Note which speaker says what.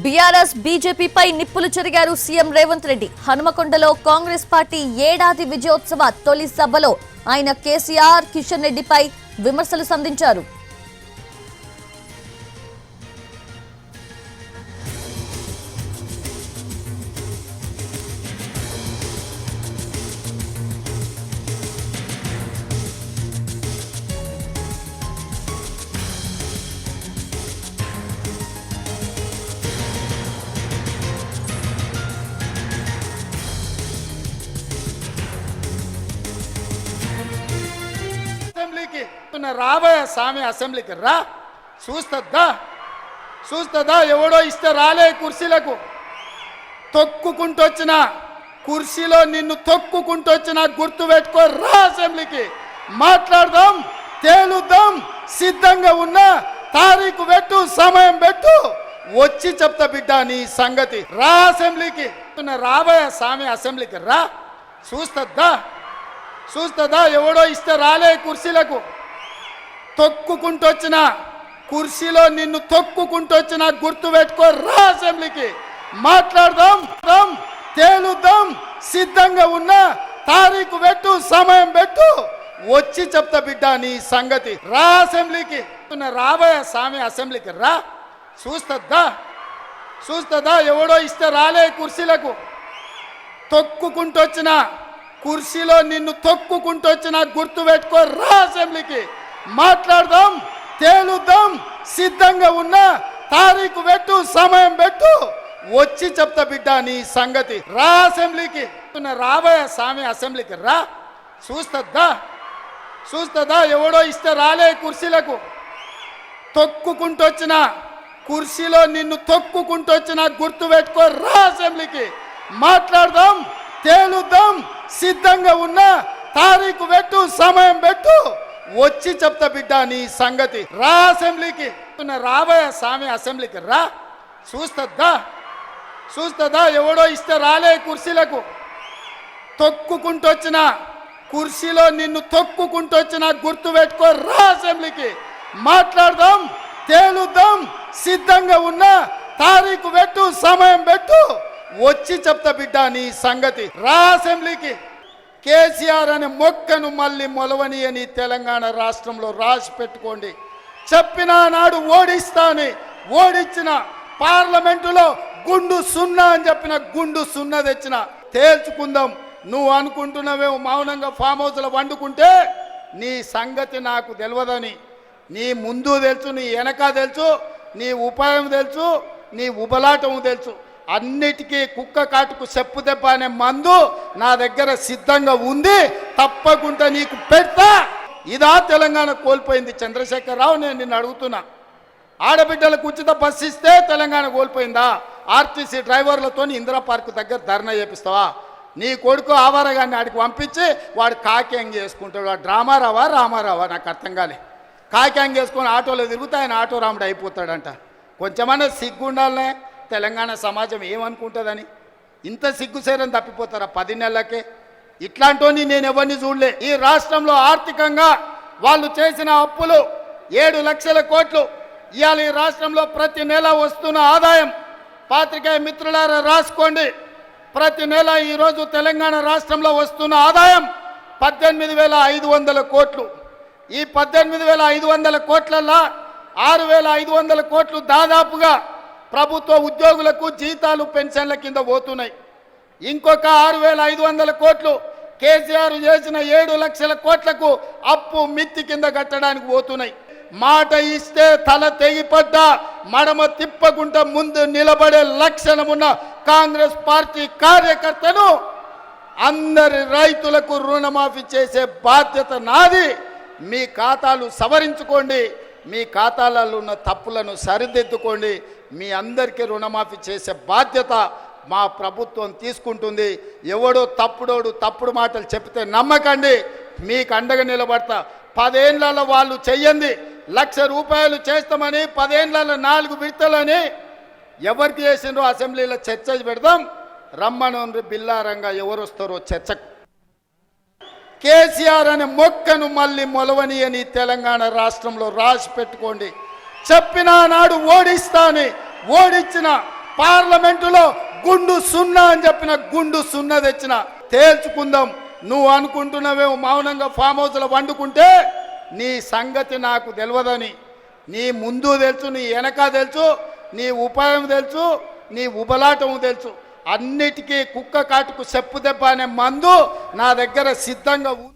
Speaker 1: BRS బీజేపీపై నిప్పులు చెరిగారు CM Revanth Reddy. హనుమకొండలో Congress party ఏడాది విజయోత్సవ తొలి సభలో ఆయన కేసీఆర్, కిషన్ రెడ్డిపై విమర్శలు సంధించారు.
Speaker 2: రాబోయే స్వామి అసెంబ్లీకి రా, చూస్తుందా ఎవడో ఇస్తే రాలే కుర్చీలకు తొక్కుకుంటొచ్చిన కుర్చీలో నిన్ను తొక్కుకుంటొచ్చిన గుర్తు పెట్టుకో, రా అసెంబ్లీకి మాట్లాడదాం, తేలుద్దాం, సిద్ధంగా ఉన్న తారీఖు పెట్టు, సమయం పెట్టు, వచ్చి చెప్తా బిడ్డ నీ సంగతి. రా అసెంబ్లీకి, రాబోయే స్వామి అసెంబ్లీకి రా, చూస్తుందా ఎవడో ఇస్తే రాలే కుర్చీలకు తొక్కుకుంటొచ్చిన కుర్చీలో నిన్ను తొక్కుకుంటొచ్చిన గుర్తు పెట్టుకో, రా అసెంబ్లీకి మాట్లాడదాం, తేలుద్దాం, సిద్ధంగా ఉన్న తారీఖు పెట్టు, సమయం పెట్టు, వచ్చి చెప్తా బిడ్డ నీ సంగతి. రా అసెంబ్లీకి, రాబోయే స్వామి అసెంబ్లీకి రా, చూస్తుందా ఎవడో ఇస్తే రాలే కుర్చీలకు తొక్కుకుంటొచ్చిన కుర్చీలో నిన్ను తొక్కుకుంటొచ్చిన గుర్తు పెట్టుకో, రా అసెంబ్లీకి మాట్లాడదాం, తేలుద్దాం, సిద్ధంగా ఉన్న తారీఖు పెట్టు, సమయం పెట్టు, వచ్చి చెప్తా బిడ్డ నీ సంగతి. రా అసెంబ్లీకి, రాబోయే స్వామి అసెంబ్లీకి రా, చూస్తుందా ఎవడో ఇస్తే రాలే కుర్చీలకు తొక్కుకుంటొచ్చిన కుర్చీలో నిన్ను తొక్కుకుంటొచ్చిన గుర్తు పెట్టుకో, రా అసెంబ్లీకి మాట్లాడదాం, తేలుద్దాం, సిద్ధంగా ఉన్న తారీఖు పెట్టు, సమయం పెట్టు, వచ్చి చెప్తా బిడ్డ నీ సంగతి. రా అసెంబ్లీకి, రాబోయే స్వామి అసెంబ్లీకి రా, చూస్తుందా ఎవడో ఇస్తే రాలే కుర్చీలకు తొక్కుకుంటొచ్చిన కుర్చీలో నిన్ను తొక్కుకుంటొచ్చిన గుర్తు పెట్టుకో, రా అసెంబ్లీకి మాట్లాడదాం, తేలుద్దాం, సిద్ధంగా ఉన్న తారీఖు పెట్టు, సమయం పెట్టు, వచ్చి చెప్తా బిడ్డ నీ సంగతి. రా అసెంబ్లీకి. కేసీఆర్ అనే మొక్కను మళ్ళీ మొలవని అని తెలంగాణ రాష్ట్రంలో రాసి పెట్టుకోండి. చెప్పిన నాడు ఓడిస్తాని, ఓడించిన పార్లమెంటులో గుండు సున్నా అని చెప్పిన గుండు సున్నా తెచ్చిన. తేల్చుకుందాం. నువ్వు అనుకుంటున్నావేమో మౌనంగా ఫామ్ హౌస్లో వండుకుంటే నీ సంగతి నాకు తెలియదని. నీ ముందు తెలుసు, నీ వెనక తెలుసు, నీ ఉపాయం తెలుసు, నీ ఉబలాటం తెలుసు. అన్నిటికీ కుక్క కాటుకు చెప్పు దెబ్బ అనే మందు నా దగ్గర సిద్ధంగా ఉంది, తప్పకుండా నీకు పెడతా. ఇదా తెలంగాణ కోల్పోయింది చంద్రశేఖరరావు? నేను నిన్ను అడుగుతున్నా. ఆడబిడ్డలకు ఉచిత బస్సు ఇస్తే తెలంగాణ కోల్పోయిందా? ఆర్టీసీ డ్రైవర్లతో ఇందిరా పార్క్ దగ్గర ధర్నా చేపిస్తావా? నీ కొడుకు ఆవారగాన్ని ఆడికి పంపించి వాడు కాక్యాంగ్ చేసుకుంటాడు. వాడు రామారావా నాకు అర్థం కాలే. కాక్యాంగ్ చేసుకొని ఆటోలో తిరుగుతా ఆయన ఆటో రాముడు అయిపోతాడంట. కొంచెమన్నా సిగ్గుండాలనే. తెలంగాణ సమాజం ఏమనుకుంటుందని ఇంత సిగ్గుసేరని తప్పిపోతారా 10 నెలలకే? ఇట్లాంటి నేను ఎవరిని చూడలే. ఈ రాష్ట్రంలో ఆర్థికంగా వాళ్ళు చేసిన అప్పులు 7 లక్షల కోట్లు. ఇవాళ ఈ రాష్ట్రంలో ప్రతి నెల వస్తున్న ఆదాయం, పాత్రికేయ మిత్రులారా రాసుకోండి, ప్రతి నెల ఈరోజు తెలంగాణ రాష్ట్రంలో వస్తున్న ఆదాయం 18,500 కోట్లు. ఈ 18,500 కోట్లల్లో 6,500 కోట్లు దాదాపుగా ప్రభుత్వ ఉద్యోగులకు జీతాలు, పెన్షన్ల కింద పోతున్నాయి. ఇంకొక 6,500 కోట్లు కేసీఆర్ చేసిన 7 లక్షల కోట్లకు అప్పు మిత్తి కింద కట్టడానికి పోతున్నాయి. మాట ఇస్తే తల తెగిపడ్డా మడమ తిప్పకుండా ముందు నిలబడే లక్షణమున్న కాంగ్రెస్ పార్టీ కార్యకర్తను అందరి రైతులకు రుణమాఫీ చేసే బాధ్యత నాది. మీ ఖాతాలు సవరించుకోండి, మీ ఖాతాలలో ఉన్న తప్పులను సరిదిద్దుకోండి. మీ అందరికీ రుణమాఫీ చేసే బాధ్యత మా ప్రభుత్వం తీసుకుంటుంది. ఎవడో తప్పుడు మాటలు చెప్తే నమ్మకండి. మీకు అండగా నిలబడతా. 10 ఏళ్లలో వాళ్ళు చెయ్యండి. 1,00,000 రూపాయలు చేస్తామని 10 ఏళ్లలో 4 విడతలని ఎవరికి చేసిండ్రో అసెంబ్లీలో చర్చ పెడదాం. రమ్మను బిల్లారంగా ఎవరు వస్తారో చర్చకు. కేసీఆర్ అనే మొక్కను మళ్ళీ మొలవని అని తెలంగాణ రాష్ట్రంలో రాసి పెట్టుకోండి. చెప్పిన నాడు ఓడిస్తాని, ఓడించిన పార్లమెంటులో గుండు సున్నా అని చెప్పిన గుండు సున్నా తెచ్చిన. తేల్చుకుందాం. నువ్వు అనుకుంటున్నావేమో మౌనంగా ఫామ్ హౌస్లో వండుకుంటే నీ సంగతి నాకు తెలియదని. నీ ముందు తెలుసు, నీ వెనక తెలుసు, నీ ఉపాయం తెలుసు, నీ ఉబలాటం తెలుసు. అన్నిటికీ కుక్క కాటుకు చెప్పు దెబ్బ అనే మందు నా దగ్గర సిద్ధంగా ఉంది.